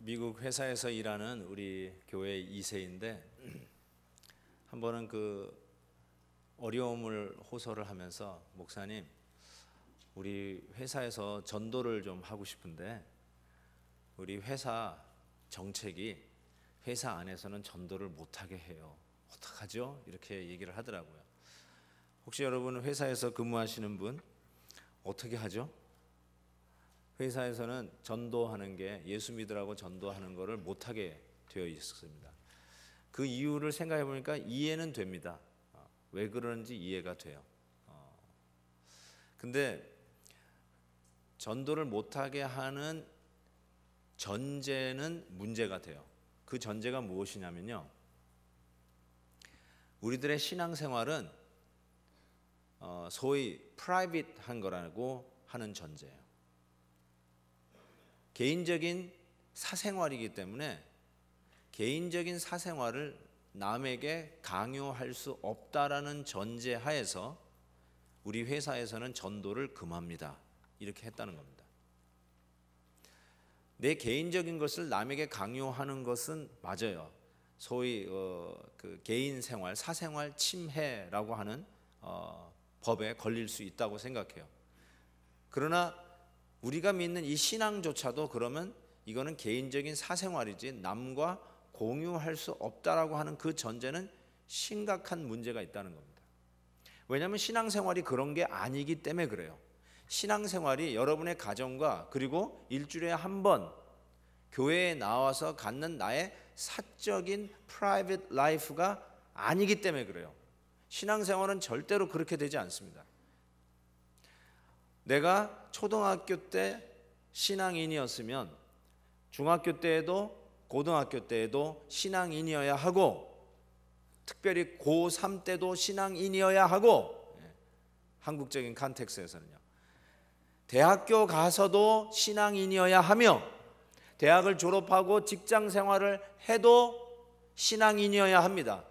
미국 회사에서 일하는 우리 교회 2세인데 한 번은 그 어려움을 호소를 하면서 목사님, 우리 회사에서 전도를 좀 하고 싶은데 우리 회사 정책이 회사 안에서는 전도를 못하게 해요. 어떡하죠? 이렇게 얘기를 하더라고요. 혹시 여러분 회사에서 근무하시는 분 어떻게 하죠? 회사에서는 전도하는 게 예수 믿으라고 전도하는 거를 못하게 되어 있습니다. 그 이유를 생각해 보니까 이해는 됩니다. 왜 그러는지 이해가 돼요. 근데 전도를 못하게 하는 전제는 문제가 돼요. 그 전제가 무엇이냐면요, 우리들의 신앙생활은 소위 프라이빗한 거라고 하는 전제예요. 개인적인 사생활이기 때문에 개인적인 사생활을 남에게 강요할 수 없다라는 전제 하에서 우리 회사에서는 전도를 금합니다. 이렇게 했다는 겁니다. 내 개인적인 것을 남에게 강요하는 것은 맞아요. 소위 그 개인 생활, 사생활 침해라고 하는 법에 걸릴 수 있다고 생각해요. 그러나 우리가 믿는 이 신앙조차도 그러면 이거는 개인적인 사생활이지 남과 공유할 수 없다라고 하는 그 전제는 심각한 문제가 있다는 겁니다. 왜냐하면 신앙생활이 그런 게 아니기 때문에 그래요. 신앙생활이 여러분의 가정과 그리고 일주일에 한 번 교회에 나와서 갖는 나의 사적인 프라이빗 라이프가 아니기 때문에 그래요. 신앙생활은 절대로 그렇게 되지 않습니다. 내가 초등학교 때 신앙인이었으면 중학교 때에도 고등학교 때에도 신앙인이어야 하고, 특별히 고3 때도 신앙인이어야 하고, 한국적인 컨텍스트에서는요, 대학교 가서도 신앙인이어야 하며, 대학을 졸업하고 직장 생활을 해도 신앙인이어야 합니다.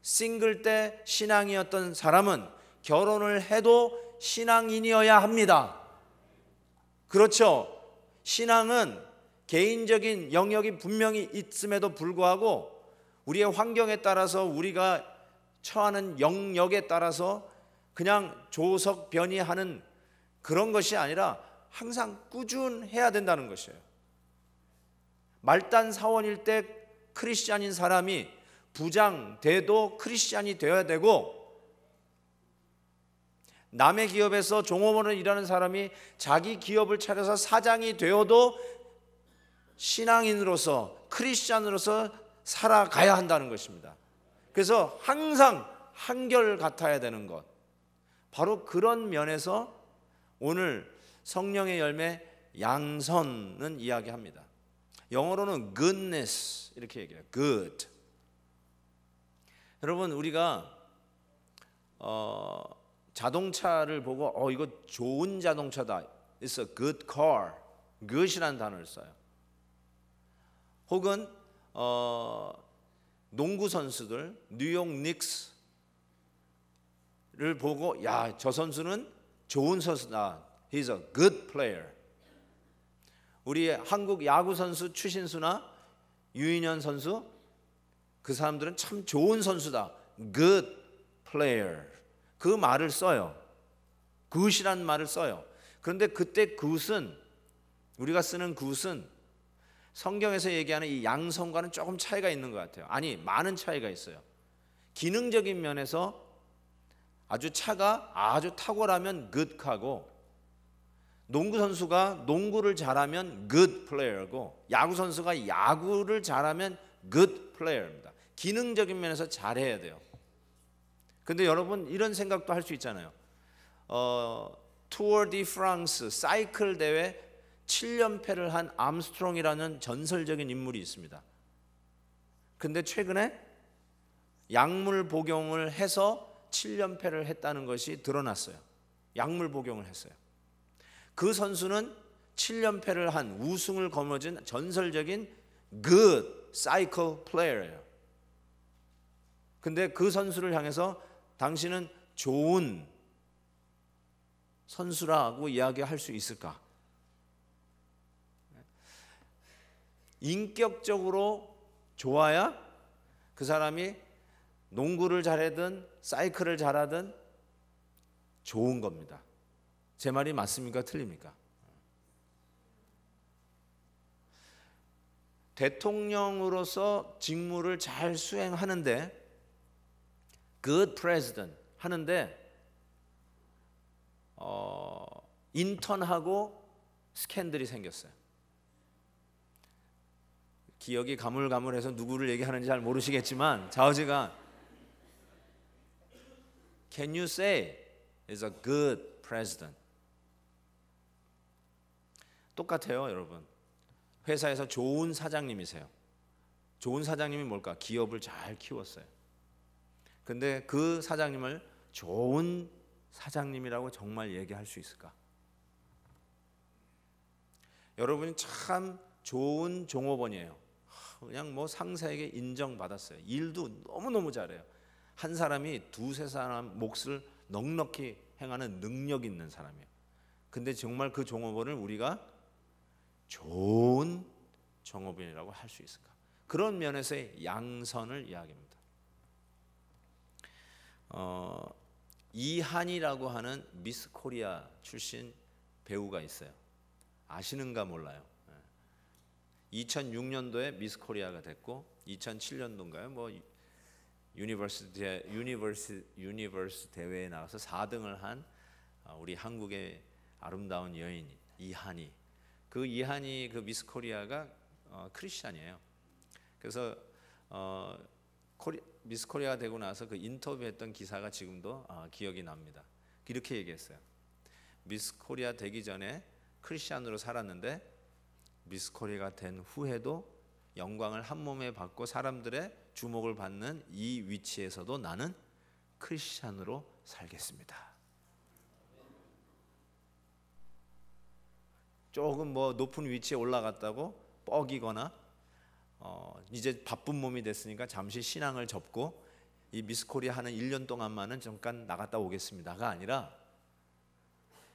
싱글 때 신앙이었던 사람은 결혼을 해도 신앙인이어야 합니다. 그렇죠? 신앙은 개인적인 영역이 분명히 있음에도 불구하고 우리의 환경에 따라서 우리가 처하는 영역에 따라서 그냥 조석변이하는 그런 것이 아니라 항상 꾸준해야 된다는 것이에요. 말단 사원일 때 크리스찬인 사람이 부장 돼도 크리스찬이 되어야 되고, 남의 기업에서 종업원으로 일하는 사람이 자기 기업을 차려서 사장이 되어도 신앙인으로서 크리스찬으로서 살아가야 한다는 것입니다. 그래서 항상 한결 같아야 되는 것, 바로 그런 면에서 오늘 성령의 열매 양선은 이야기합니다. 영어로는 goodness 이렇게 얘기해요. good. 여러분, 우리가 자동차를 보고 이거 좋은 자동차다, It's a good car, good이라는 단어를 써요. 혹은 농구 선수들, 뉴욕 닉스를 보고 야, 저 선수는 좋은 선수다, He's a good player. 우리 한국 야구 선수 추신수나 유인현 선수, 그 사람들은 참 좋은 선수다, good player. 그 말을 써요. 굿이라는 말을 써요. 그런데 그때 굿은, 우리가 쓰는 굿은 성경에서 얘기하는 이 양성과는 조금 차이가 있는 것 같아요. 아니, 많은 차이가 있어요. 기능적인 면에서 아주 차가 아주 탁월하면 굿하고, 농구 선수가 농구를 잘하면 good player고, 야구 선수가 야구를 잘하면 good player입니다. 기능적인 면에서 잘해야 돼요. 근데 여러분, 이런 생각도 할 수 있잖아요. 투어 디 프랑스 사이클 대회 7연패를 한 암스트롱이라는 전설적인 인물이 있습니다. 근데 최근에 약물 복용을 해서 7연패를 했다는 것이 드러났어요. 약물 복용을 했어요. 그 선수는 7연패를 한 우승을 거머쥔 전설적인 good cycle player예요. 근데 그 선수를 향해서 당신은 좋은 선수라고 이야기할 수 있을까? 인격적으로 좋아야 그 사람이 농구를 잘하든 사이클을 잘하든 좋은 겁니다. 제 말이 맞습니까? 틀립니까? 대통령으로서 직무를 잘 수행하는데 good president 하는데 인턴하고 스캔들이 생겼어요. 기억이 가물가물해서 누구를 얘기하는지 잘 모르시겠지만 좌우지간 Can you say is a good president? 똑같아요, 여러분. 회사에서 좋은 사장님이세요. 좋은 사장님이 뭘까? 기업을 잘 키웠어요. 근데 그 사장님을 좋은 사장님이라고 정말 얘기할 수 있을까? 여러분이 참 좋은 종업원이에요. 그냥 뭐 상사에게 인정받았어요. 일도 너무너무 잘해요. 한 사람이 두세 사람 몫을 넉넉히 행하는 능력 있는 사람이에요. 근데 정말 그 종업원을 우리가 좋은 종업원이라고 할 수 있을까? 그런 면에서의 양선을 이야기합니다. 이한이라고 하는 미스 코리아 출신 배우가 있어요. 아시는가 몰라요. 2006년도에 미스 코리아가 됐고 2007년도인가요? 뭐 유니버스 대회에 나가서 4등을 한 우리 한국의 아름다운 여인 이한이. 그 이한이 그 미스 코리아가 크리스찬이에요. 그래서 미스 코리아가 되고 나서 그 인터뷰했던 기사가 지금도 기억이 납니다. 이렇게 얘기했어요. 미스 코리아 되기 전에 크리스찬으로 살았는데 미스 코리아가 된 후에도 영광을 한 몸에 받고 사람들의 주목을 받는 이 위치에서도 나는 크리스찬으로 살겠습니다. 조금 뭐 높은 위치에 올라갔다고 뻐기거나 이제 바쁜 몸이 됐으니까 잠시 신앙을 접고 이 미스 코리아 하는 1년 동안만은 잠깐 나갔다 오겠습니다가 아니라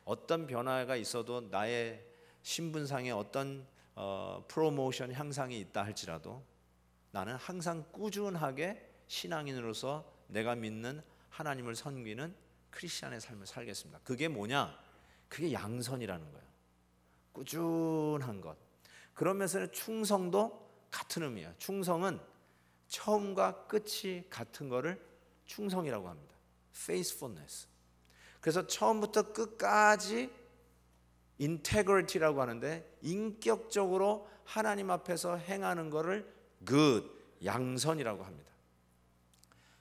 어떤 변화가 있어도 나의 신분상에 어떤 프로모션 향상이 있다 할지라도 나는 항상 꾸준하게 신앙인으로서 내가 믿는 하나님을 섬기는 크리스찬의 삶을 살겠습니다. 그게 뭐냐? 그게 양선이라는 거예요. 꾸준한 것. 그러면서 충성도 같은 의미예요. 충성은 처음과 끝이 같은 거를 충성이라고 합니다. faithfulness. 그래서 처음부터 끝까지 integrity라고 하는데 인격적으로 하나님 앞에서 행하는 거를 good, 양선이라고 합니다.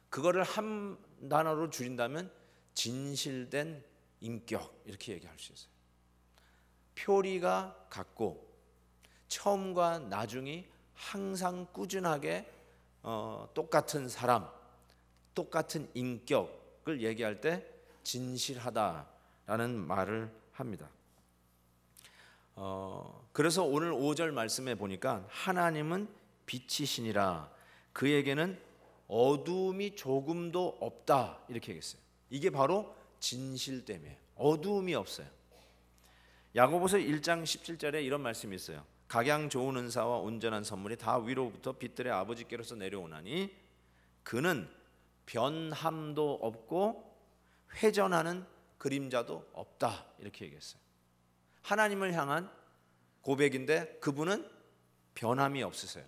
그거를 한 단어로 줄인다면 진실된 인격 이렇게 얘기할 수 있어요. 표리가 같고 처음과 나중이 항상 꾸준하게 똑같은 사람, 똑같은 인격을 얘기할 때 진실하다라는 말을 합니다. 그래서 오늘 5절 말씀에 보니까 하나님은 빛이시니라 그에게는 어두움이 조금도 없다 이렇게 얘기했어요. 이게 바로 진실됨이에요. 어두움이 없어요. 야고보서 1장 17절에 이런 말씀이 있어요. 각양 좋은 은사와 온전한 선물이 다 위로부터 빛들의 아버지께로서 내려오나니 그는 변함도 없고 회전하는 그림자도 없다 이렇게 얘기했어요. 하나님을 향한 고백인데 그분은 변함이 없으세요.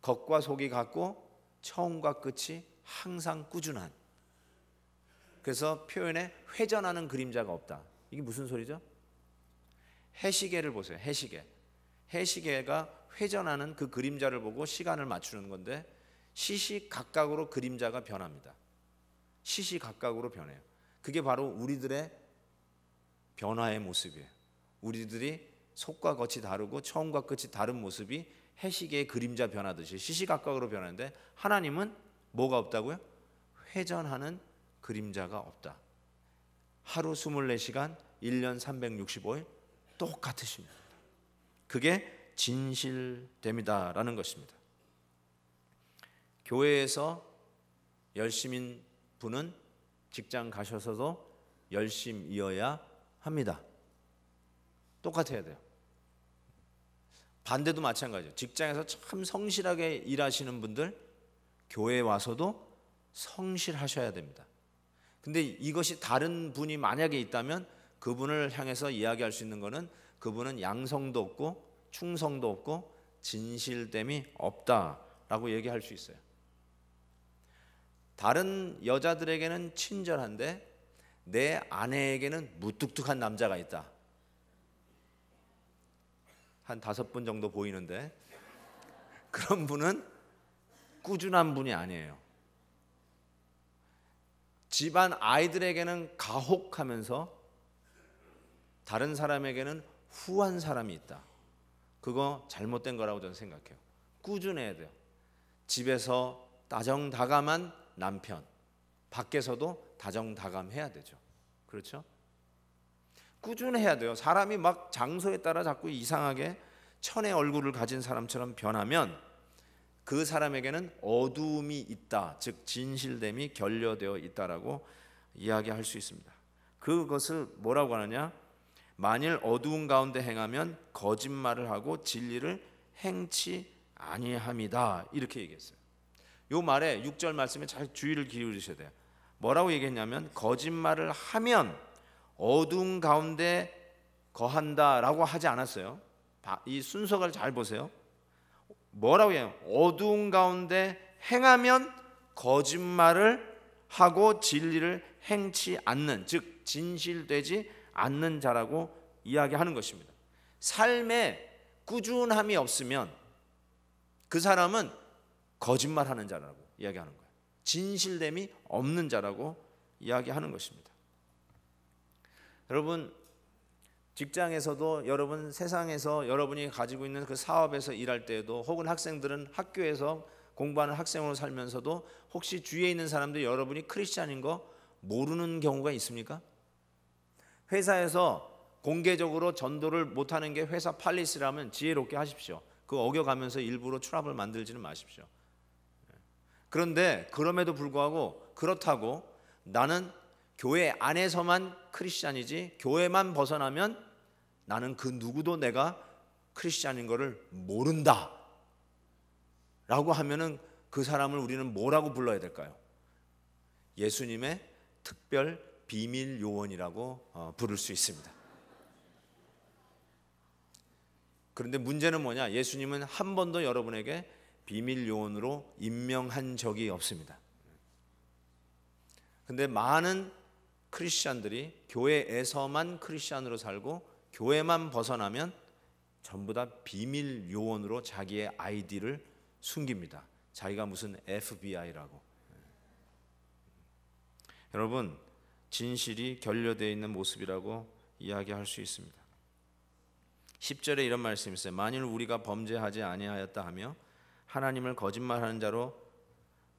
겉과 속이 같고 처음과 끝이 항상 꾸준한. 그래서 표현에 회전하는 그림자가 없다. 이게 무슨 소리죠? 해시계를 보세요. 해시계가 회전하는 그 그림자를 보고 시간을 맞추는 건데 시시각각으로 그림자가 변합니다. 시시각각으로 변해요. 그게 바로 우리들의 변화의 모습이에요. 우리들이 속과 겉이 다르고 처음과 끝이 다른 모습이 해시계의 그림자 변하듯이 시시각각으로 변하는데 하나님은 뭐가 없다고요? 회전하는 그림자가 없다. 하루 24시간 1년 365일 똑같으십니다. 그게 진실됨이다라는 것입니다. 교회에서 열심인 분은 직장 가셔서도 열심이어야 합니다. 똑같아야 돼요. 반대도 마찬가지예요. 직장에서 참 성실하게 일하시는 분들 교회에 와서도 성실하셔야 됩니다. 근데 이것이 다른 분이 만약에 있다면 그분을 향해서 이야기할 수 있는 것은 그분은 양성도 없고 충성도 없고 진실됨이 없다라고 얘기할 수 있어요. 다른 여자들에게는 친절한데 내 아내에게는 무뚝뚝한 남자가 있다. 한 5분 정도 보이는데 그런 분은 꾸준한 분이 아니에요. 집안 아이들에게는 가혹하면서 다른 사람에게는 후한 사람이 있다. 그거 잘못된 거라고 저는 생각해요. 꾸준해야 돼요. 집에서 다정다감한 남편, 밖에서도 다정다감해야 되죠. 그렇죠? 꾸준해야 돼요. 사람이 막 장소에 따라 자꾸 이상하게 천의 얼굴을 가진 사람처럼 변하면 그 사람에게는 어두움이 있다, 즉 진실됨이 결여되어 있다라고 이야기할 수 있습니다. 그것을 뭐라고 하느냐? 만일 어두운 가운데 행하면 거짓말을 하고 진리를 행치 아니함이다, 이렇게 얘기했어요. 요 말에 6절 말씀에 잘 주의를 기울이셔야 돼요. 뭐라고 얘기했냐면 거짓말을 하면 어두운 가운데 거한다라고 하지 않았어요. 이 순서를 잘 보세요. 뭐라고 해요? 어두운 가운데 행하면 거짓말을 하고 진리를 행치 않는, 즉 진실되지 않는 자라고 이야기하는 것입니다. 삶에 꾸준함이 없으면 그 사람은 거짓말하는 자라고 이야기하는 거예요. 진실됨이 없는 자라고 이야기하는 것입니다. 여러분, 직장에서도 여러분 세상에서 여러분이 가지고 있는 그 사업에서 일할 때에도 혹은 학생들은 학교에서 공부하는 학생으로 살면서도 혹시 주위에 있는 사람들이 여러분이 크리스찬인 거 모르는 경우가 있습니까? 회사에서 공개적으로 전도를 못하는 게 회사 팔리시라면 지혜롭게 하십시오. 그거 어겨가면서 일부러 트러블 만들지는 마십시오. 그런데 그럼에도 불구하고 그렇다고 나는 교회 안에서만 크리스찬이지 교회만 벗어나면 나는 그 누구도 내가 크리스찬인 거를 모른다 라고 하면은 그 사람을 우리는 뭐라고 불러야 될까요? 예수님의 특별 비밀 요원이라고 부를 수 있습니다. 그런데 문제는 뭐냐? 예수님은 한 번도 여러분에게 비밀 요원으로 임명한 적이 없습니다. 근데 많은 크리스찬들이 교회에서만 크리스찬으로 살고 교회만 벗어나면 전부 다 비밀 요원으로 자기의 아이디를 숨깁니다. 자기가 무슨 FBI라고. 여러분, 진실이 결여되어 있는 모습이라고 이야기할 수 있습니다. 10절에 이런 말씀이 있어요. 만일 우리가 범죄하지 아니하였다 하며 하나님을 거짓말하는 자로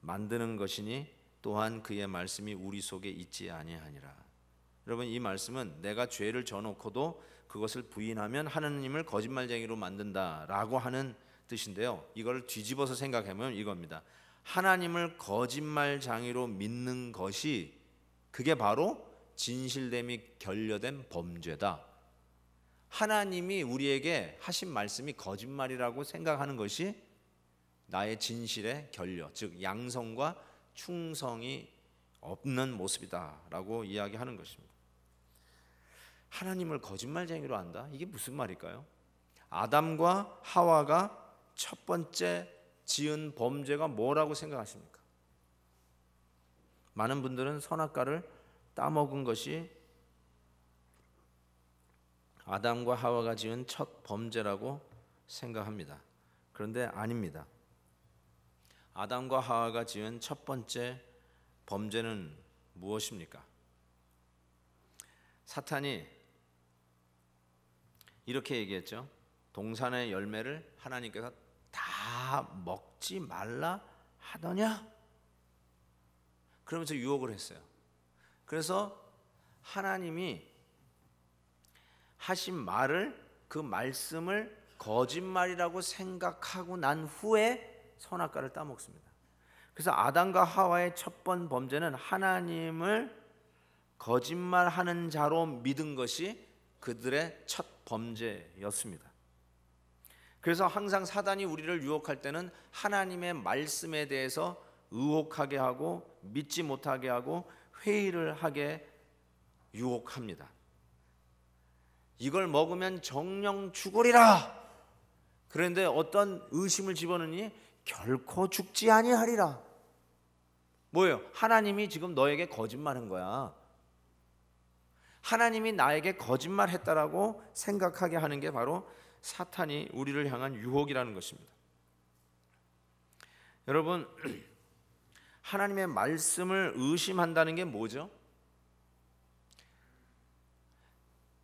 만드는 것이니 또한 그의 말씀이 우리 속에 있지 아니하니라. 여러분, 이 말씀은 내가 죄를 져놓고도 그것을 부인하면 하나님을 거짓말쟁이로 만든다라고 하는 뜻인데요. 이걸 뒤집어서 생각하면 이겁니다. 하나님을 거짓말쟁이로 믿는 것이 그게 바로 진실됨이 결여된 범죄다. 하나님이 우리에게 하신 말씀이 거짓말이라고 생각하는 것이 나의 진실의 결여, 즉 양성과 충성이 없는 모습이다라고 이야기하는 것입니다. 하나님을 거짓말쟁이로 한다? 이게 무슨 말일까요? 아담과 하와가 첫 번째 지은 범죄가 뭐라고 생각하십니까? 많은 분들은 선악과를 따먹은 것이 아담과 하와가 지은 첫 범죄라고 생각합니다. 그런데 아닙니다. 아담과 하와가 지은 첫 번째 범죄는 무엇입니까? 사탄이 이렇게 얘기했죠. 동산의 열매를 하나님께서 다 먹지 말라 하더냐? 그러면서 유혹을 했어요. 그래서 하나님이 하신 말을, 그 말씀을 거짓말이라고 생각하고 난 후에 선악과를 따먹습니다. 그래서 아담과 하와의 첫 번 범죄는 하나님을 거짓말하는 자로 믿은 것이 그들의 첫 범죄였습니다. 그래서 항상 사단이 우리를 유혹할 때는 하나님의 말씀에 대해서 의혹하게 하고 믿지 못하게 하고 회의를 하게 유혹합니다. 이걸 먹으면 정령 죽으리라. 그런데 어떤 의심을 집어넣으니 결코 죽지 아니하리라. 뭐예요? 하나님이 지금 너에게 거짓말한 거야. 하나님이 나에게 거짓말했다라고 생각하게 하는 게 바로 사탄이 우리를 향한 유혹이라는 것입니다. 여러분, 하나님의 말씀을 의심한다는 게 뭐죠?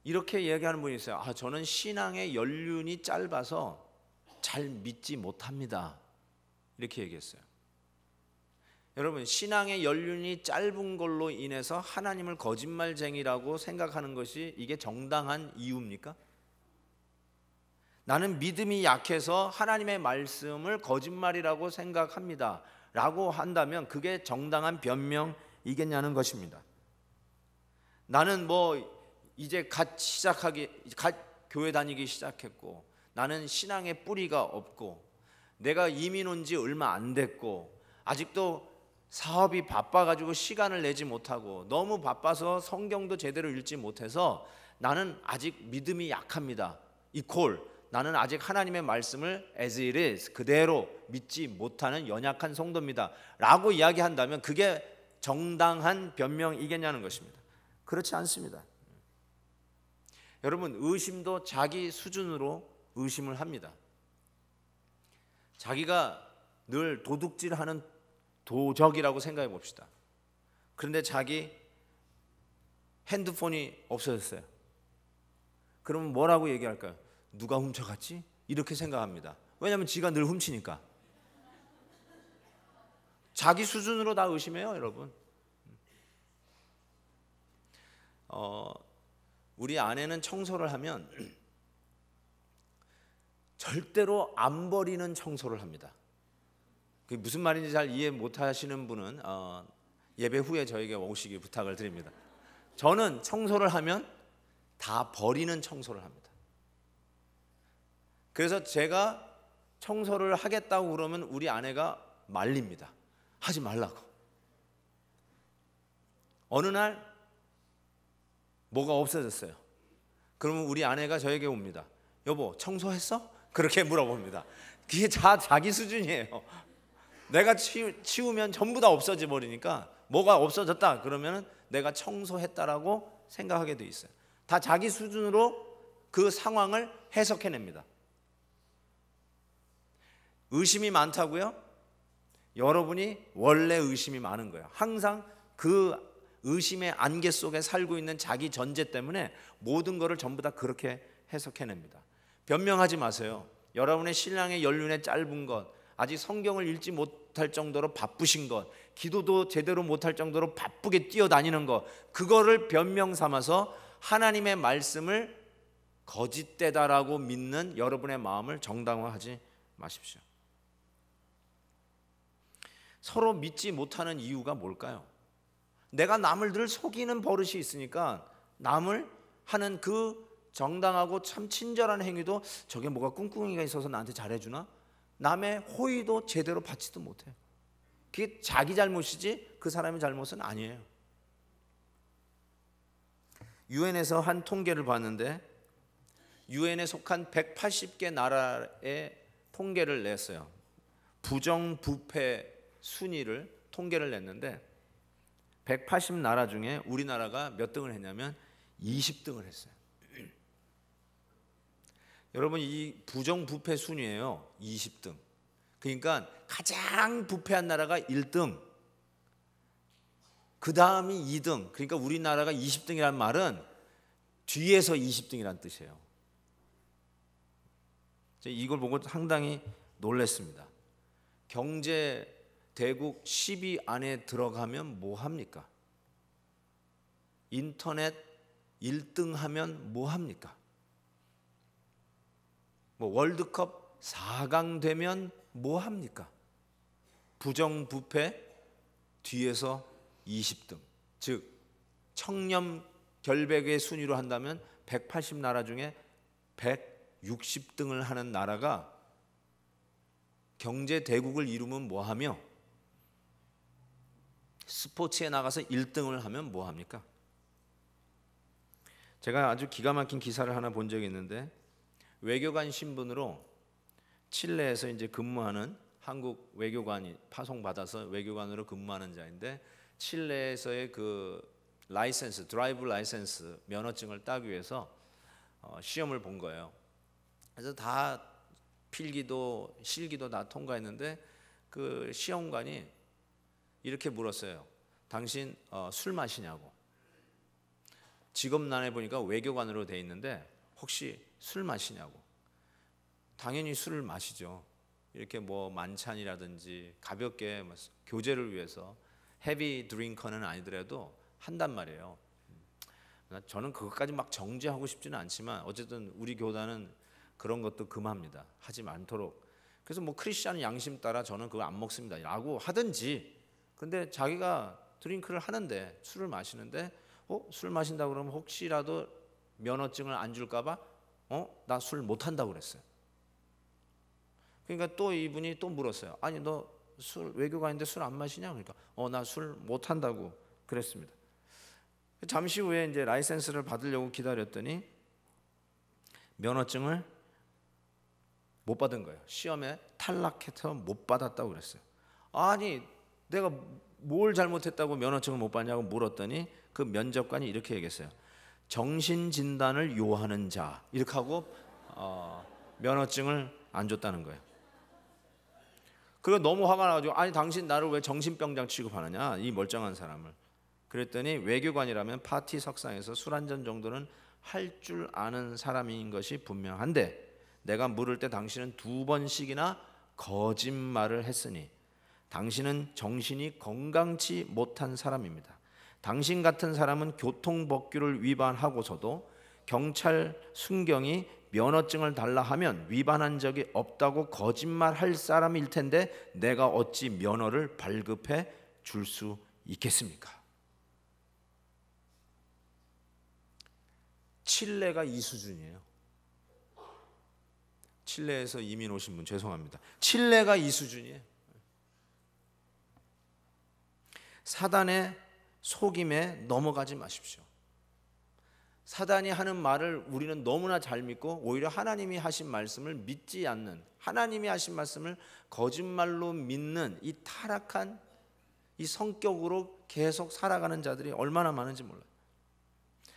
이렇게 얘기하는 분이 있어요. 저는 신앙의 연륜이 짧아서 잘 믿지 못합니다. 이렇게 얘기했어요. 여러분, 신앙의 연륜이 짧은 걸로 인해서 하나님을 거짓말쟁이라고 생각하는 것이 이게 정당한 이유입니까? 나는 믿음이 약해서 하나님의 말씀을 거짓말이라고 생각합니다 라고 한다면 그게 정당한 변명이겠냐는 것입니다. 나는 이제 갓 교회 다니기 시작했고, 나는 신앙의 뿌리가 없고, 내가 이민 온 지 얼마 안 됐고, 아직도 사업이 바빠가지고 시간을 내지 못하고, 너무 바빠서 성경도 제대로 읽지 못해서 나는 아직 믿음이 약합니다. 나는 아직 하나님의 말씀을 as it is 그대로 믿지 못하는 연약한 성도입니다 라고 이야기한다면 그게 정당한 변명이겠냐는 것입니다. 그렇지 않습니다. 여러분, 의심도 자기 수준으로 의심을 합니다. 자기가 늘 도둑질하는 도적이라고 생각해 봅시다. 그런데 자기 핸드폰이 없어졌어요. 그러면 뭐라고 얘기할까요? 누가 훔쳐갔지? 이렇게 생각합니다. 왜냐하면 지가 늘 훔치니까. 자기 수준으로 다 의심해요, 여러분. 우리 아내는 청소를 하면 절대로 안 버리는 청소를 합니다. 그게 무슨 말인지 잘 이해 못하시는 분은 예배 후에 저에게 오시기 부탁을 드립니다. 저는 청소를 하면 다 버리는 청소를 합니다. 그래서 제가 청소를 하겠다고 그러면 우리 아내가 말립니다. 하지 말라고. 어느 날 뭐가 없어졌어요. 그러면 우리 아내가 저에게 옵니다. 여보, 청소했어? 그렇게 물어봅니다. 그게 자기 수준이에요. 내가 치우면 전부 다 없어져 버리니까 뭐가 없어졌다 그러면 내가 청소했다라고 생각하게 돼 있어요. 다 자기 수준으로 그 상황을 해석해냅니다. 의심이 많다고요? 여러분이 원래 의심이 많은 거예요. 항상 그 의심의 안개 속에 살고 있는 자기 전제 때문에 모든 것을 전부 다 그렇게 해석해냅니다. 변명하지 마세요. 여러분의 신앙의 연륜의 짧은 것, 아직 성경을 읽지 못할 정도로 바쁘신 것, 기도도 제대로 못할 정도로 바쁘게 뛰어다니는 것, 그거를 변명 삼아서 하나님의 말씀을 거짓되다라고 믿는 여러분의 마음을 정당화하지 마십시오. 서로 믿지 못하는 이유가 뭘까요? 내가 남을 늘 속이는 버릇이 있으니까 남을 하는 그 정당하고 참 친절한 행위도 저게 뭐가 꿍꿍이가 있어서 나한테 잘해주나? 남의 호의도 제대로 받지도 못해요. 그게 자기 잘못이지 그 사람의 잘못은 아니에요. 유엔에서 한 통계를 봤는데 유엔에 속한 180개 나라의 통계를 냈어요. 부정부패 순위를 통계를 냈는데 180나라 중에 우리나라가 몇 등을 했냐면 20등을 했어요. 여러분, 이 부정부패 순위예요. 20등. 그러니까 가장 부패한 나라가 1등, 그 다음이 2등. 그러니까 우리나라가 20등이라는 말은 뒤에서 20등이라는 뜻이에요. 이걸 보고 상당히 놀랐습니다. 경제 대국 10위 안에 들어가면 뭐 합니까? 인터넷 1등 하면 뭐 합니까? 월드컵 4강 되면 뭐 합니까? 부정부패 뒤에서 20등. 즉 청렴 결백의 순위로 한다면 180나라 중에 60등을 하는 나라가 경제 대국을 이루면 뭐하며 스포츠에 나가서 1등을 하면 뭐합니까? 제가 아주 기가 막힌 기사를 하나 본 적이 있는데, 외교관 신분으로 칠레에서 이제 근무하는 한국 외교관이 파송받아서 외교관으로 근무하는 자인데, 칠레에서의 그 라이센스, 드라이브 라이센스 면허증을 따기 위해서 시험을 본 거예요. 그래서 다 필기도 실기도 다 통과했는데, 그 시험관이 이렇게 물었어요. 당신 술 마시냐고. 직업란에 보니까 외교관으로 돼 있는데 혹시 술 마시냐고. 당연히 술을 마시죠. 이렇게 뭐 만찬이라든지 가볍게 교제를 위해서 헤비 드링커는 아니더라도 한단 말이에요. 저는 그것까지 막 정죄하고 싶지는 않지만 어쨌든 우리 교단은 그런 것도 금합니다. 하지 않도록. 그래서 뭐 크리스찬 양심 따라 저는 그거 안 먹습니다 라고 하든지. 근데 자기가 드링크를 하는데, 술을 마시는데 술 마신다고 그러면 혹시라도 면허증을 안 줄까 봐 나 술 못 한다고 그랬어요. 그러니까 또 이분이 또 물었어요. 아니 너 술 외교관인데 술 안 마시냐? 그러니까 나 술 못 한다고 그랬습니다. 잠시 후에 이제 라이센스를 받으려고 기다렸더니 면허증을 못 받은 거예요. 시험에 탈락해서 못 받았다고 그랬어요. 아니 내가 뭘 잘못했다고 면허증을 못 받냐고 물었더니 그 면접관이 이렇게 얘기했어요. 정신진단을 요하는 자, 이렇게 하고 면허증을 안 줬다는 거예요. 그리고 너무 화가 나가지고 아니 당신 나를 왜 정신병자 취급하느냐, 이 멀쩡한 사람을. 그랬더니 외교관이라면 파티 석상에서 술 한 잔 정도는 할 줄 아는 사람인 것이 분명한데, 내가 물을 때 당신은 2번씩이나 거짓말을 했으니 당신은 정신이 건강치 못한 사람입니다. 당신 같은 사람은 교통법규를 위반하고서도 경찰 순경이 면허증을 달라 하면 위반한 적이 없다고 거짓말할 사람일 텐데 내가 어찌 면허를 발급해 줄 수 있겠습니까? 칠레가 이 수준이에요. 칠레에서 이민 오신 분 죄송합니다. 칠레가 이 수준이에요. 사단의 속임에 넘어가지 마십시오. 사단이 하는 말을 우리는 너무나 잘 믿고 오히려 하나님이 하신 말씀을 믿지 않는, 하나님이 하신 말씀을 거짓말로 믿는 이 타락한 이 성격으로 계속 살아가는 자들이 얼마나 많은지 몰라요.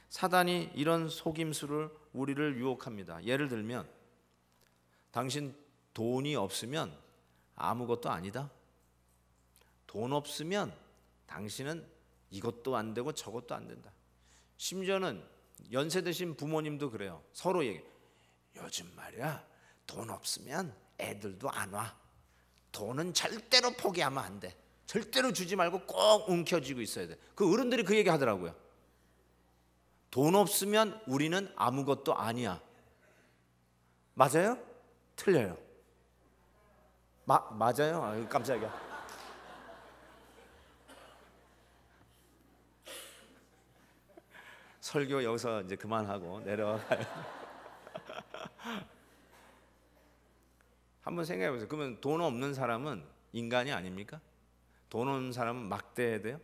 사단이 이런 속임수를 우리를 유혹합니다. 예를 들면 당신 돈이 없으면 아무것도 아니다. 돈 없으면 당신은 이것도 안 되고 저것도 안 된다. 심지어는 연세 드신 부모님도 그래요. 서로 얘기해. 요즘 말이야 돈 없으면 애들도 안 와. 돈은 절대로 포기하면 안 돼. 절대로 주지 말고 꼭 움켜쥐고 있어야 돼. 그 어른들이 그 얘기 하더라고요. 돈 없으면 우리는 아무것도 아니야. 맞아요? 틀려요? 맞아요? 아, 깜짝이야. 설교 여기서 이제 그만하고 내려가요. 한번 생각해 보세요. 그러면 돈 없는 사람은 인간이 아닙니까? 돈 없는 사람은 막대해야 돼요?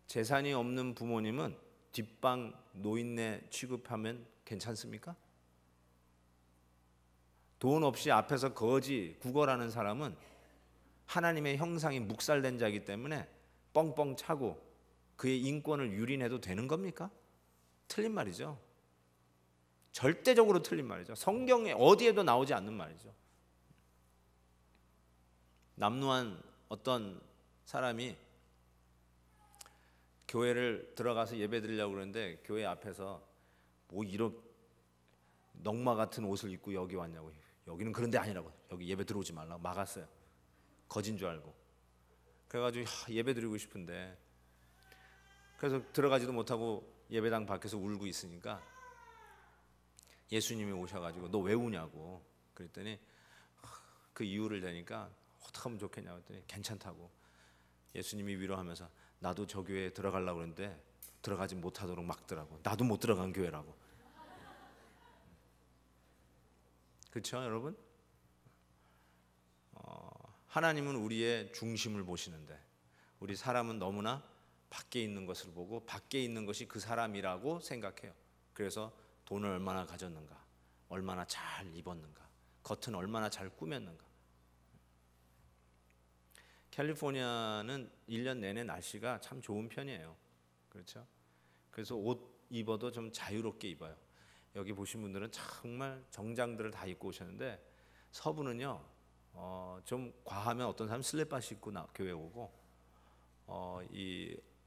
재산이 없는 부모님은 뒷방 노인네 취급하면 괜찮습니까? 돈 없이 앞에서 거지 구걸하는 사람은 하나님의 형상이 묵살된 자이기 때문에 뻥뻥 차고 그의 인권을 유린해도 되는 겁니까? 틀린 말이죠. 절대적으로 틀린 말이죠. 성경에 어디에도 나오지 않는 말이죠. 남루한 어떤 사람이 교회를 들어가서 예배 드리려고 그러는데 교회 앞에서 뭐 이런 넝마 같은 옷을 입고 여기 왔냐고. 여기는 그런 데 아니라고. 여기 예배 들어오지 말라고 막았어요. 거진 줄 알고. 그래가지고 예배 드리고 싶은데 그래서 들어가지도 못하고 예배당 밖에서 울고 있으니까 예수님이 오셔가지고 너 왜 우냐고 그랬더니 그 이유를 대니까 어떻게 하면 좋겠냐고 했더니 괜찮다고. 예수님이 위로하면서 나도 저 교회에 들어가려고 그러는데 들어가지 못하도록 막더라고. 나도 못 들어간 교회라고. 그렇죠, 여러분? 하나님은 우리의 중심을 보시는데 우리 사람은 너무나 밖에 있는 것을 보고 밖에 있는 것이 그 사람이라고 생각해요. 그래서 돈을 얼마나 가졌는가, 얼마나 잘 입었는가, 겉은 얼마나 잘 꾸몄는가. 캘리포니아는 1년 내내 날씨가 참 좋은 편이에요. 그렇죠? 그래서 옷 입어도 좀 자유롭게 입어요. 여기 보신 분들은 정말 정장들을 다 입고 오셨는데 서부는요 좀 과하면 어떤 사람 슬립바시 입고 교회 오고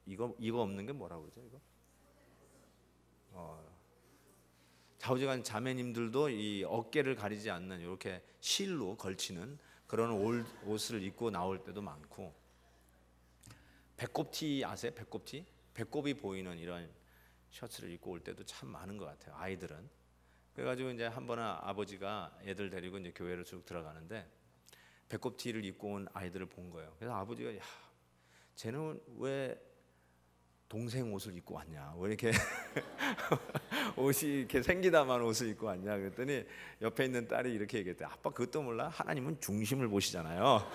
이거 없는 게 뭐라고 그러죠? 이거 좌우지간 자매님들도 이 어깨를 가리지 않는 이렇게 실로 걸치는 그런 옷을 입고 나올 때도 많고, 배꼽티 아세요? 배꼽티? 배꼽이 보이는 이런 셔츠를 입고 올 때도 참 많은 것 같아요. 아이들은. 그래가지고 이제 한 번은 아버지가 애들 데리고 이제 교회를 쭉 들어가는데 배꼽티를 입고 온 아이들을 본 거예요. 그래서 아버지가 야, 쟤는 왜 동생 옷을 입고 왔냐? 왜 이렇게 옷이 이렇게 생기다만 옷을 입고 왔냐? 그랬더니 옆에 있는 딸이 이렇게 얘기했대. 아빠 그것도 몰라? 하나님은 중심을 보시잖아요.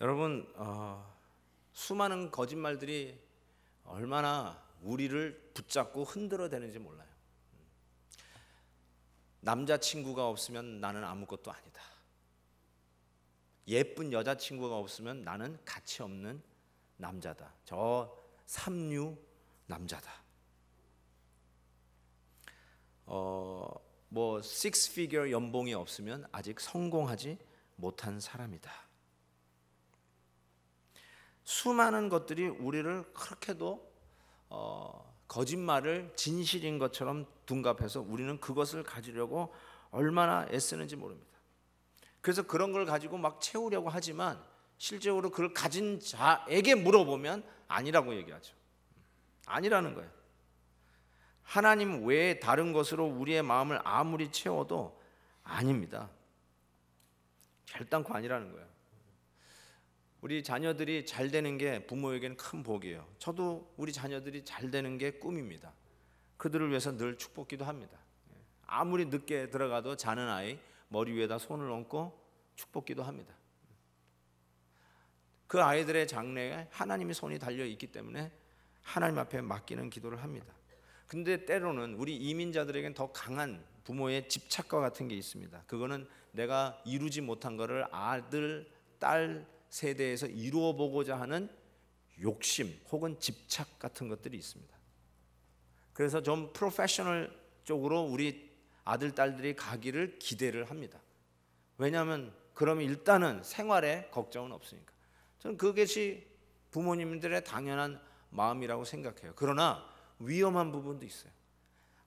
여러분, 수많은 거짓말들이 얼마나 우리를 붙잡고 흔들어대는지 몰라요. 남자친구가 없으면 나는 아무것도 아니다. 예쁜 여자친구가 없으면 나는 가치 없는 남자다. 저 삼류 남자다. 뭐 six figure 연봉이 없으면 아직 성공하지 못한 사람이다. 수많은 것들이 우리를 그렇게도 거짓말을 진실인 것처럼 둔갑해서 우리는 그것을 가지려고 얼마나 애쓰는지 모릅니다. 그래서 그런 걸 가지고 막 채우려고 하지만 실제로 그걸 가진 자에게 물어보면 아니라고 얘기하죠. 아니라는 거예요. 하나님 외에 다른 것으로 우리의 마음을 아무리 채워도 아닙니다. 결단코 아니라는 거예요. 우리 자녀들이 잘 되는 게 부모에게는 큰 복이에요. 저도 우리 자녀들이 잘 되는 게 꿈입니다. 그들을 위해서 늘 축복기도 합니다. 아무리 늦게 들어가도 자는 아이 머리 위에다 손을 얹고 축복기도 합니다. 그 아이들의 장래에 하나님의 손이 달려 있기 때문에 하나님 앞에 맡기는 기도를 합니다. 근데 때로는 우리 이민자들에게는 더 강한 부모의 집착과 같은 게 있습니다. 그거는 내가 이루지 못한 거를 아들, 딸 세대에서 이루어 보고자 하는 욕심 혹은 집착 같은 것들이 있습니다. 그래서 좀 프로페셔널 쪽으로 우리 아들, 딸들이 가기를 기대를 합니다. 왜냐하면 그러면 일단은 생활에 걱정은 없으니까. 저는 그것이 부모님들의 당연한 마음이라고 생각해요. 그러나 위험한 부분도 있어요.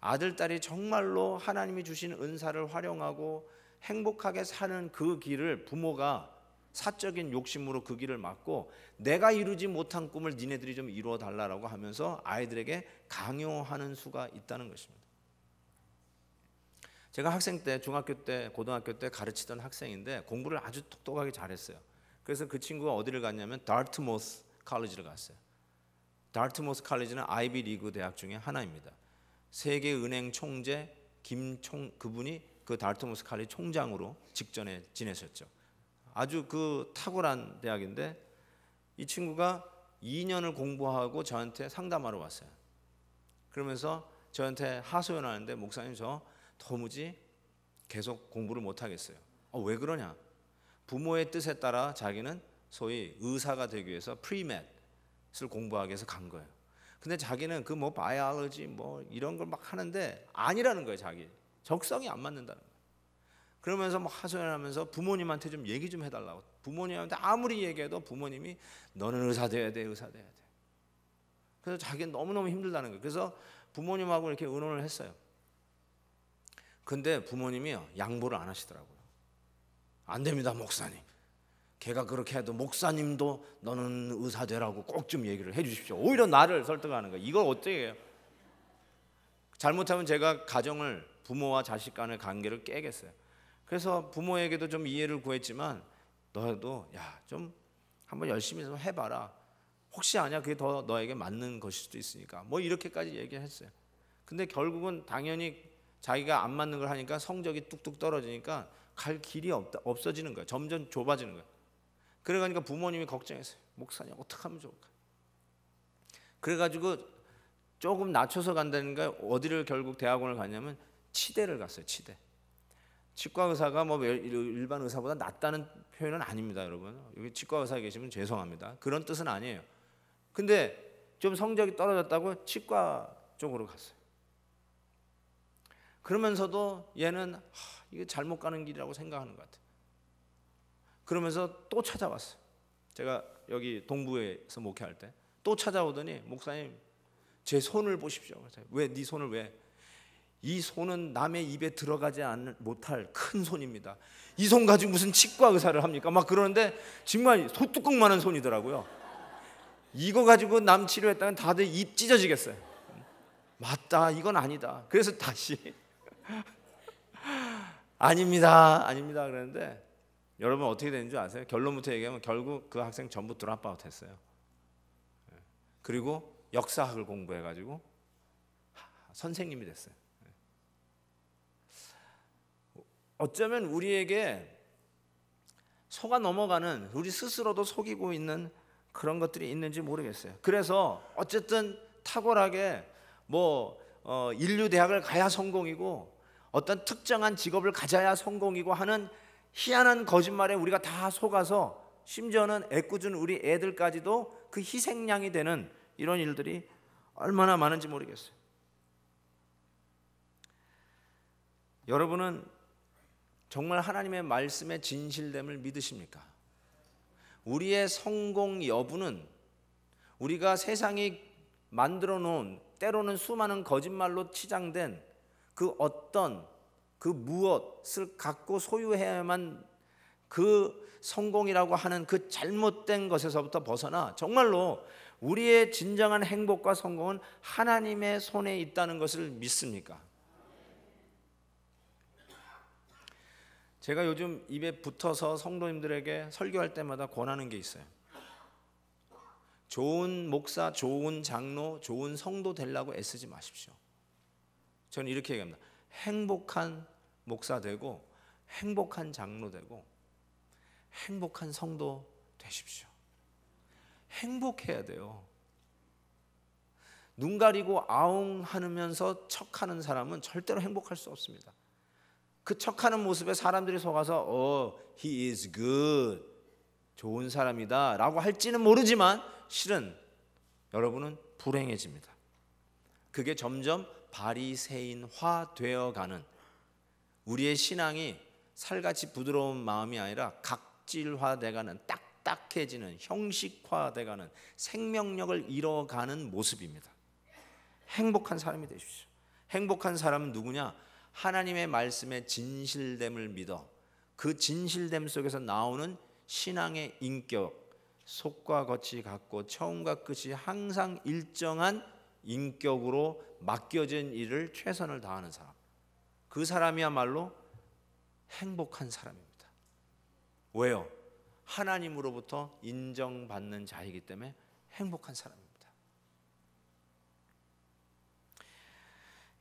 아들, 딸이 정말로 하나님이 주신 은사를 활용하고 행복하게 사는 그 길을 부모가 사적인 욕심으로 그 길을 막고 내가 이루지 못한 꿈을 니네들이 좀 이루어 달라고 하면서 아이들에게 강요하는 수가 있다는 것입니다. 제가 학생 때, 중학교 때, 고등학교 때 가르치던 학생인데 공부를 아주 똑똑하게 잘했어요. 그래서 그 친구가 어디를 갔냐면 다트모스 칼리지를 갔어요. 다트모스 칼리지는 아이비 리그 대학 중에 하나입니다. 세계은행 총재 그분이 그 다트모스 칼리지 총장으로 직전에 지내셨죠. 아주 그 탁월한 대학인데 이 친구가 2년을 공부하고 저한테 상담하러 왔어요. 그러면서 저한테 하소연하는데 목사님 저 도무지 계속 공부를 못 하겠어요. 왜 그러냐? 부모의 뜻에 따라 자기는 소위 의사가 되기 위해서 프리맷을 공부하기 위해서 간 거예요. 근데 자기는 그 뭐 바이올로지 뭐 이런 걸 막 하는데 아니라는 거예요. 자기 적성이 안 맞는다는 거예요. 그러면서 막 하소연하면서 부모님한테 좀 얘기 좀 해달라고. 부모님한테 아무리 얘기해도 부모님이 너는 의사 돼야 돼, 의사 돼야 돼. 그래서 자기는 너무너무 힘들다는 거예요. 그래서 부모님하고 이렇게 의논을 했어요. 근데 부모님이 양보를 안 하시더라고요. 안 됩니다, 목사님. 걔가 그렇게 해도 목사님도 너는 의사 되라고 꼭 좀 얘기를 해 주십시오. 오히려 나를 설득하는 거예요. 이걸 어떻게 해요? 잘못하면 제가 가정을, 부모와 자식 간의 관계를 깨겠어요. 그래서 부모에게도 좀 이해를 구했지만 너도 야, 좀 한번 열심히 좀 해봐라. 혹시 아냐, 그게 더 너에게 맞는 것일 수도 있으니까. 뭐 이렇게까지 얘기했어요. 근데 결국은 당연히 자기가 안 맞는 걸 하니까 성적이 뚝뚝 떨어지니까 갈 길이 없어지는 거예요. 점점 좁아지는 거예요. 그래가니까 부모님이 걱정했어요. 목사님 어떻게 하면 좋을까? 그래가지고 조금 낮춰서 간다니까 어디를 결국 대학원을 갔냐면 치대를 갔어요. 치대. 치과 의사가 뭐 일반 의사보다 낫다는 표현은 아닙니다, 여러분. 여기 치과 의사 계시면 죄송합니다. 그런 뜻은 아니에요. 근데 좀 성적이 떨어졌다고 치과 쪽으로 갔어요. 그러면서도 얘는 이게 잘못 가는 길이라고 생각하는 것 같아요. 그러면서 또 찾아왔어요. 제가 여기 동부에서 목회할 때 또 찾아오더니 목사님 제 손을 보십시오. 왜 네 손을 왜? 이 손은 남의 입에 들어가지 못할 큰 손입니다. 이 손 가지고 무슨 치과 의사를 합니까? 막 그러는데 정말 소뚜껑만한 손이더라고요. 이거 가지고 남 치료했다면 다들 입 찢어지겠어요. 맞다, 이건 아니다. 그래서 다시 아닙니다 그랬는데 여러분 어떻게 되는 줄 아세요? 결론부터 얘기하면 결국 그 학생 전부 드랍아웃 했어요. 그리고 역사학을 공부해가지고 선생님이 됐어요. 어쩌면 우리에게 속아 넘어가는, 우리 스스로도 속이고 있는 그런 것들이 있는지 모르겠어요. 그래서 어쨌든 탁월하게 인류 대학을 가야 성공이고 어떤 특정한 직업을 가져야 성공이고 하는 희한한 거짓말에 우리가 다 속아서 심지어는 애꿎은 우리 애들까지도 그 희생양이 되는 이런 일들이 얼마나 많은지 모르겠어요. 여러분은 정말 하나님의 말씀의 진실됨을 믿으십니까? 우리의 성공 여부는 우리가 세상이 만들어 놓은 때로는 수많은 거짓말로 치장된 그 어떤 그 무엇을 갖고 소유해야만 그 성공이라고 하는 그 잘못된 것에서부터 벗어나 정말로 우리의 진정한 행복과 성공은 하나님의 손에 있다는 것을 믿습니까? 제가 요즘 입에 붙어서 성도님들에게 설교할 때마다 권하는 게 있어요. 좋은 목사, 좋은 장로, 좋은 성도 되려고 애쓰지 마십시오. 저는 이렇게 얘기합니다. 행복한 목사 되고 행복한 장로 되고 행복한 성도 되십시오. 행복해야 돼요. 눈 가리고 아웅 하면서 척하는 사람은 절대로 행복할 수 없습니다. 그 척하는 모습에 사람들이 속아서 he is good, 좋은 사람이다 라고 할지는 모르지만 실은 여러분은 불행해집니다. 그게 점점 바리새인화 되어가는, 우리의 신앙이 살같이 부드러운 마음이 아니라 각질화돼가는, 딱딱해지는, 형식화돼가는, 생명력을 잃어가는 모습입니다. 행복한 사람이 되십시오. 행복한 사람은 누구냐? 하나님의 말씀의 진실됨을 믿어 그 진실됨 속에서 나오는 신앙의 인격, 속과 겉이 같고 처음과 끝이 항상 일정한 인격으로 맡겨진 일을 최선을 다하는 사람, 그 사람이야말로 행복한 사람입니다. 왜요? 하나님으로부터 인정받는 자이기 때문에 행복한 사람입니다.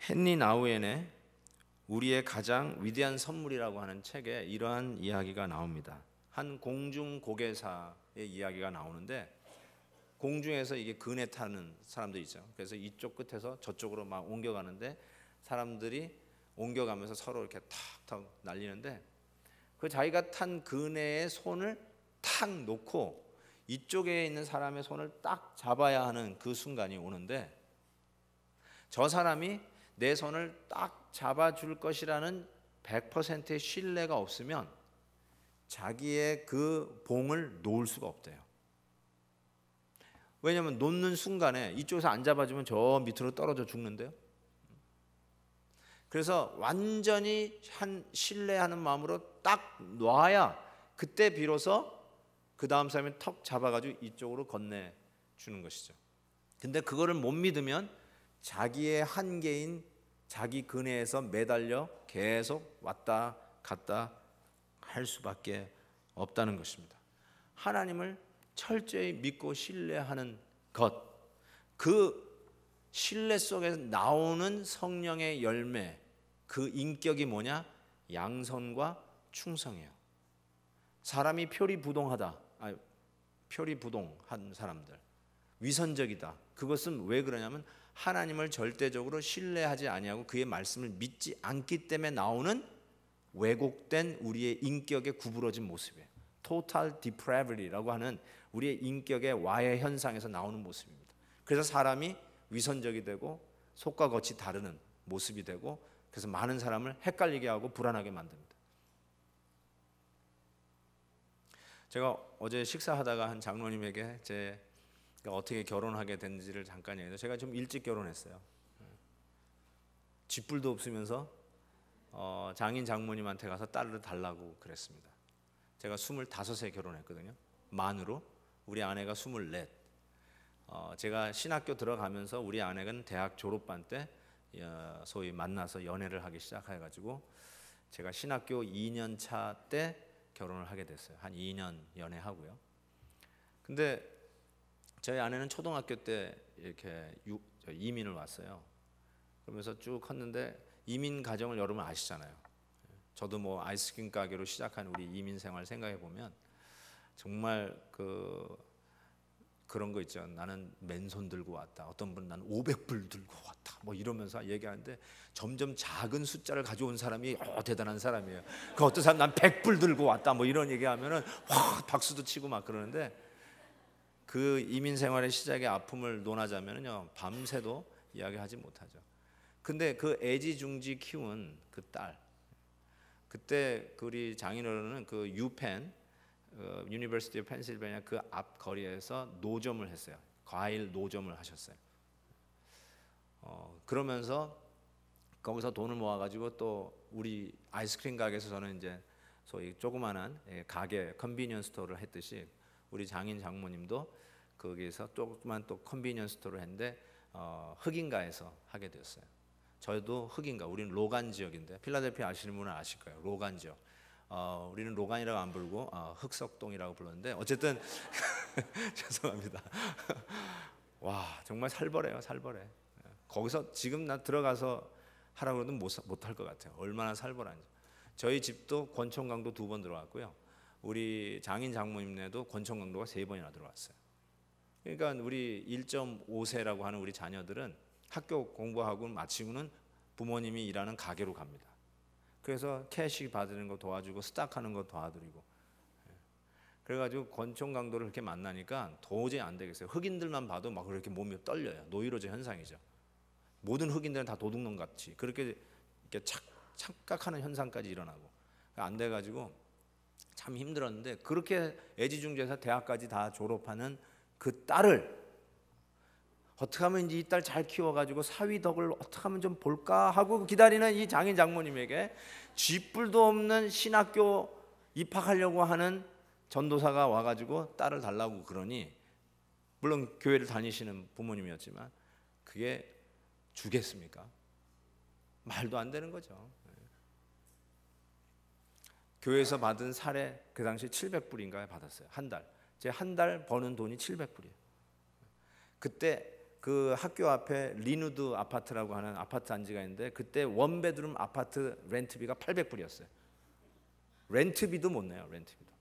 헨리 나우엔의 우리의 가장 위대한 선물이라고 하는 책에 이러한 이야기가 나옵니다. 한 공중 고개사의 이야기가 나오는데, 공중에서 이게 그네 타는 사람들 있죠. 그래서 이쪽 끝에서 저쪽으로 막 옮겨가는데 사람들이 옮겨가면서 서로 이렇게 탁탁 날리는데, 그 자기가 탄 그네의 손을 탁 놓고 이쪽에 있는 사람의 손을 딱 잡아야 하는 그 순간이 오는데, 저 사람이 내 손을 딱 잡아줄 것이라는 100%의 신뢰가 없으면 자기의 그 봉을 놓을 수가 없대요. 왜냐하면 놓는 순간에 이쪽에서 안 잡아주면 저 밑으로 떨어져 죽는데요. 그래서 완전히 신뢰하는 마음으로 딱 놔야 그때 비로소 그 다음 사람이 턱 잡아가지고 이쪽으로 건네주는 것이죠. 근데 그거를 못 믿으면 자기의 한계인 자기 그네에서 매달려 계속 왔다 갔다 할 수밖에 없다는 것입니다. 하나님을 철저히 믿고 신뢰하는 것, 그 신뢰 속에서 나오는 성령의 열매, 그 인격이 뭐냐? 양선과 충성이에요. 사람이 표리부동하다, 표리부동한 사람들, 위선적이다. 그것은 왜 그러냐면 하나님을 절대적으로 신뢰하지 아니하고 그의 말씀을 믿지 않기 때문에 나오는 왜곡된 우리의 인격의 구부러진 모습이에요. Total depravity라고 하는 우리의 인격의 와해 현상에서 나오는 모습입니다. 그래서 사람이 위선적이 되고 속과 겉이 다르는 모습이 되고, 그래서 많은 사람을 헷갈리게 하고 불안하게 만듭니다. 제가 어제 식사하다가 한 장로님에게 제가 어떻게 결혼하게 된지를 잠깐 얘기해서, 제가 좀 일찍 결혼했어요. 쥐뿔도 없으면서 장인 장모님한테 가서 딸을 달라고 그랬습니다. 제가 25에 결혼했거든요. 만으로. 우리 아내가 24. 제가 신학교 들어가면서 우리 아내는 대학 졸업반 때 소위 만나서 연애를 하기 시작해가지고 제가 신학교 2년 차 때 결혼을 하게 됐어요. 한 2년 연애하고요. 근데 저희 아내는 초등학교 때 이렇게 이민을 왔어요. 그러면서 쭉 컸는데, 이민 가정을 여러분 아시잖아요. 저도 뭐 아이스크림 가게로 시작한 우리 이민 생활 생각해 보면 정말 그런 거 있죠. 나는 맨손 들고 왔다. 어떤 분은 나는 500불 들고 왔다. 뭐 이러면서 얘기하는데 점점 작은 숫자를 가져온 사람이 대단한 사람이에요. 그 어떤 사람 난 100불 들고 왔다. 뭐 이런 얘기하면은 확 박수도 치고 막 그러는데, 그 이민 생활의 시작의 아픔을 논하자면요, 밤새도 이야기하지 못하죠. 근데 그 애지중지 키운 그 딸, 그때 우리 장인어른은 그 유펜 유니버시티 오브 펜실베니아 그 앞 거리에서 노점을 했어요. 과일 노점을 하셨어요. 그러면서 거기서 돈을 모아가지고 또 우리 아이스크림 가게에서 저는 이제 소위 조그만한 가게 컨비니언스 스토어를 했듯이 우리 장인 장모님도 거기에서 조그만 또 컨비니언스 스토어를 했는데 흑인가에서 하게 되었어요. 저도 흑인가, 우리는 로간 지역인데 필라델피아 아시는 분은 아실 거예요. 로간 지역. 우리는 로간이라고 안 부르고 흑석동이라고 불렀는데 어쨌든 죄송합니다. 와, 정말 살벌해요, 살벌해. 거기서 지금 나 들어가서 하라고 해도 못할 것 같아요. 얼마나 살벌한지. 저희 집도 권총강도 2번 들어왔고요. 우리 장인 장모님네도 권총강도가 3번이나 들어왔어요. 그러니까 우리 1.5세라고 하는 우리 자녀들은 학교 공부하고 마치고는 부모님이 일하는 가게로 갑니다. 그래서 캐시 받는 거 도와주고 스탁하는 거 도와드리고, 그래가지고 권총 강도를 그렇게 만나니까 도저히 안 되겠어요. 흑인들만 봐도 막 그렇게 몸이 떨려요. 노이로제 현상이죠. 모든 흑인들은 다 도둑놈 같이 그렇게 이렇게 착각하는 현상까지 일어나고, 안 돼가지고 참 힘들었는데, 그렇게 애지중지해서 대학까지 다 졸업하는 그 딸을 어떻게 하면 이 딸 잘 키워가지고 사위 덕을 어떻게 하면 좀 볼까 하고 기다리는 이 장인 장모님에게 쥐뿔도 없는 신학교 입학하려고 하는 전도사가 와가지고 딸을 달라고 그러니, 물론 교회를 다니시는 부모님이었지만 그게 주겠습니까? 말도 안 되는 거죠. 교회에서 받은 사례 그 당시 700불인가에 받았어요. 한 달. 제 한 달 버는 돈이 700불이에요. 그때 그 학교 앞에 리누드 아파트라고 하는 아파트 단지가 있는데, 그때 원베드룸 아파트 렌트비가 800불이었어요. 렌트비도 못 내요, 렌트비도.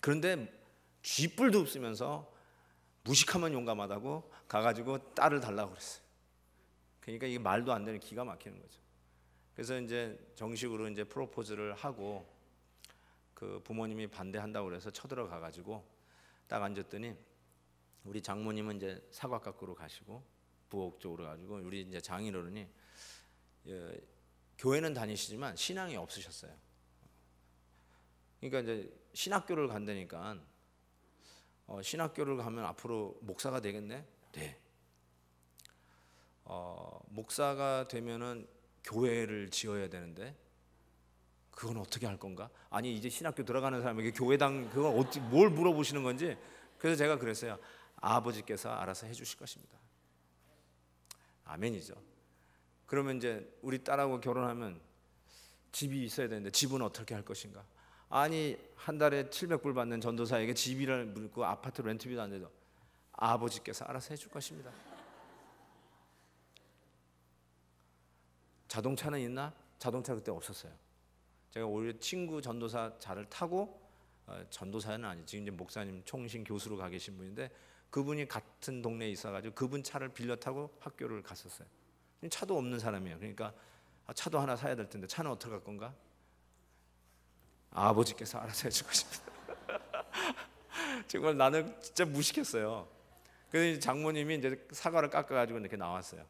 그런데 쥐뿔도 없으면서 무식하면 용감하다고 가가지고 딸을 달라고 그랬어요. 그러니까 이게 말도 안 되는 기가 막히는 거죠. 그래서 이제 정식으로 이제 프로포즈를 하고, 그 부모님이 반대한다고 그래서 쳐들어가가지고 딱 앉았더니 우리 장모님은 이제 사각각으로 가시고 부엌 쪽으로 가지고, 우리 이제 장인어른이 교회는 다니시지만 신앙이 없으셨어요. 그러니까 이제 신학교를 간다니까, 신학교를 가면 앞으로 목사가 되겠네? 네. 목사가 되면은 교회를 지어야 되는데 그건 어떻게 할 건가? 아니, 이제 신학교 들어가는 사람에게 교회당 그건 어떻게, 뭘 물어보시는 건지. 그래서 제가 그랬어요. 아버지께서 알아서 해주실 것입니다. 아멘이죠. 그러면 이제 우리 딸하고 결혼하면 집이 있어야 되는데 집은 어떻게 할 것인가? 아니 한 달에 700불 받는 전도사에게 집이를 물고 아파트 렌트비도 안 내도 아버지께서 알아서 해줄 것입니다. 자동차는 있나? 자동차 그때 없었어요. 제가 오히려 친구 전도사 차를 타고, 전도사는 아니지, 지금 이제 목사님 총신 교수로 가 계신 분인데, 그분이 같은 동네에 있어가지고 그분 차를 빌려 타고 학교를 갔었어요. 차도 없는 사람이에요. 그러니까 차도 하나 사야 될 텐데 차는 어떻게 할 건가? 아버지께서 알아서 해줄 것입니다. 정말 나는 진짜 무식했어요. 그래서 장모님이 이제 사과를 깎아가지고 이렇게 나왔어요.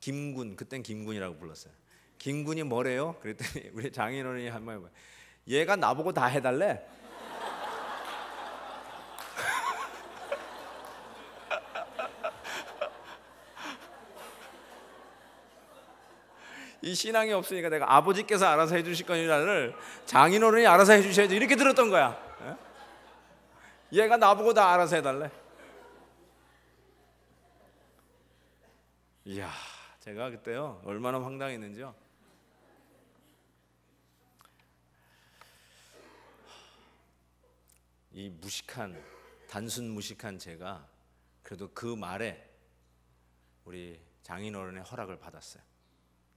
김군, 그땐 김군이라고 불렀어요. 김군이 뭐래요? 그랬더니 우리 장인어른이 한번 해봐요. 얘가 나보고 다 해달래. 이 신앙이 없으니까 내가 아버지께서 알아서 해주실 거니라를 장인어른이 알아서 해주셔야지, 이렇게 들었던 거야. 얘가 나보고 다 알아서 해달래. 이야, 제가 그때요 얼마나 황당했는지요. 이 무식한, 단순 무식한 제가 그래도 그 말에 우리 장인어른의 허락을 받았어요.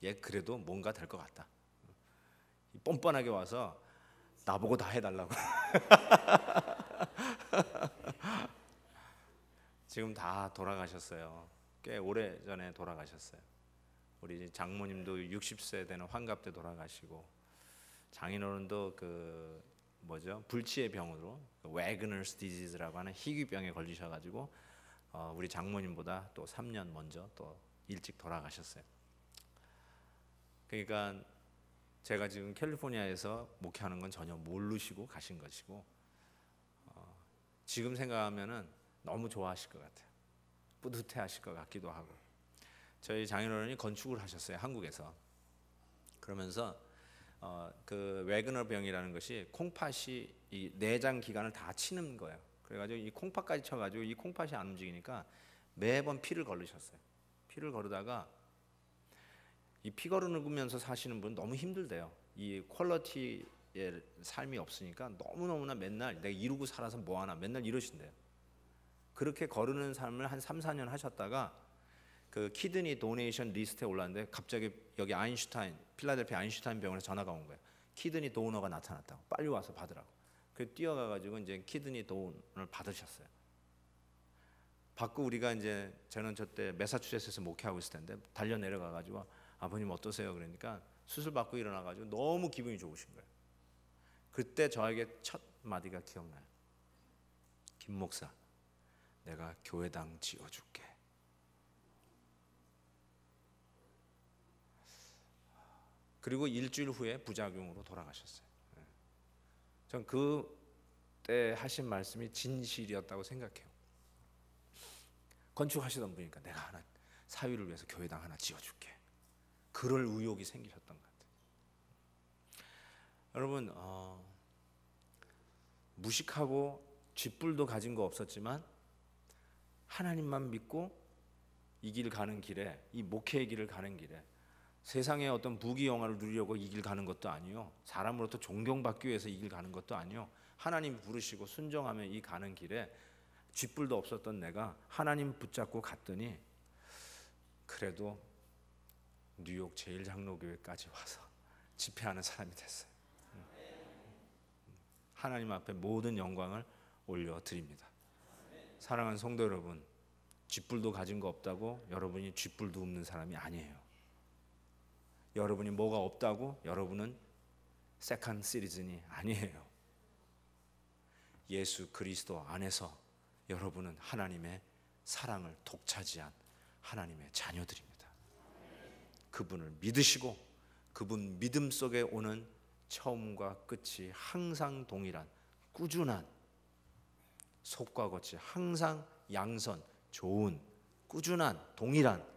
얘 그래도 뭔가 될 것 같다. 뻔뻔하게 와서 나보고 다 해달라고. 지금 다 돌아가셨어요. 꽤 오래전에 돌아가셨어요. 우리 장모님도 60세 되는 환갑 때 돌아가시고, 장인어른도 그 뭐죠, 불치의 병으로 웨그너스 디지즈라고 하는 희귀병에 걸리셔가지고 우리 장모님보다 또 3년 먼저 또 일찍 돌아가셨어요. 그러니까 제가 지금 캘리포니아에서 목회하는 건 전혀 모르시고 가신 것이고, 지금 생각하면은 너무 좋아하실 것 같아요. 뿌듯해하실 것 같기도 하고. 저희 장인어른이 건축을 하셨어요, 한국에서. 그러면서 그 웨그너 병이라는 것이 콩팥이 이 내장 기관을 다 치는 거예요. 그래가지고 이 콩팥까지 쳐가지고 이 콩팥이 안 움직이니까 매번 피를 거르셨어요. 피를 거르다가 이 피 거르면서 사시는 분 너무 힘들대요. 이 퀄리티의 삶이 없으니까 너무너무나 맨날 내가 이루고 살아서 뭐하나 맨날 이러신대요. 그렇게 거르는 삶을 한 3, 4년 하셨다가 그 키드니 도네이션 리스트에 올랐는데 갑자기 여기 아인슈타인, 필라델피아 아인슈타인 병원에서 전화가 온 거예요. 키드니 도너가 나타났다고, 빨리 와서 받으라고. 그래서 뛰어가가지고 이제 키드니 도너를 받으셨어요. 받고 우리가 이제, 저는 저때 매사추세츠에서 목회하고 있을 텐데 달려 내려가가지고 아버님 어떠세요? 그러니까 수술 받고 일어나가지고 너무 기분이 좋으신 거예요. 그때 저에게 첫 마디가 기억나요. 김 목사, 내가 교회당 지어줄게. 그리고 일주일 후에 부작용으로 돌아가셨어요. 전 그때 하신 말씀이 진실이었다고 생각해요. 건축하시던 분이니까 내가 하나 사위를 위해서 교회당 하나 지어줄게. 그럴 의욕이 생기셨던 것 같아요. 여러분, 무식하고 쥐뿔도 가진 거 없었지만 하나님만 믿고 이 길 가는 길에, 이 목회의 길을 가는 길에 세상의 어떤 부귀영화를 누리려고 이 길 가는 것도 아니요, 사람으로부터 존경받기 위해서 이 길 가는 것도 아니요, 하나님 부르시고 순종하며 이 가는 길에 쥐뿔도 없었던 내가 하나님 붙잡고 갔더니 그래도 뉴욕 제일장로교회까지 와서 집회하는 사람이 됐어요. 하나님 앞에 모든 영광을 올려드립니다. 사랑하는 성도 여러분, 쥐뿔도 가진 거 없다고 여러분이 쥐뿔도 없는 사람이 아니에요. 여러분이 뭐가 없다고 여러분은 세컨드 시리즌이 아니에요. 예수 그리스도 안에서 여러분은 하나님의 사랑을 독차지한 하나님의 자녀들입니다. 그분을 믿으시고 그분 믿음 속에 오는 처음과 끝이 항상 동일한 꾸준한, 속과 겉이 항상 양선, 좋은, 꾸준한, 동일한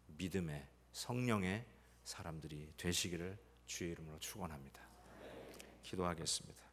믿음의 성령의 사람들이 되시기를 주의 이름으로 축원합니다. 기도하겠습니다.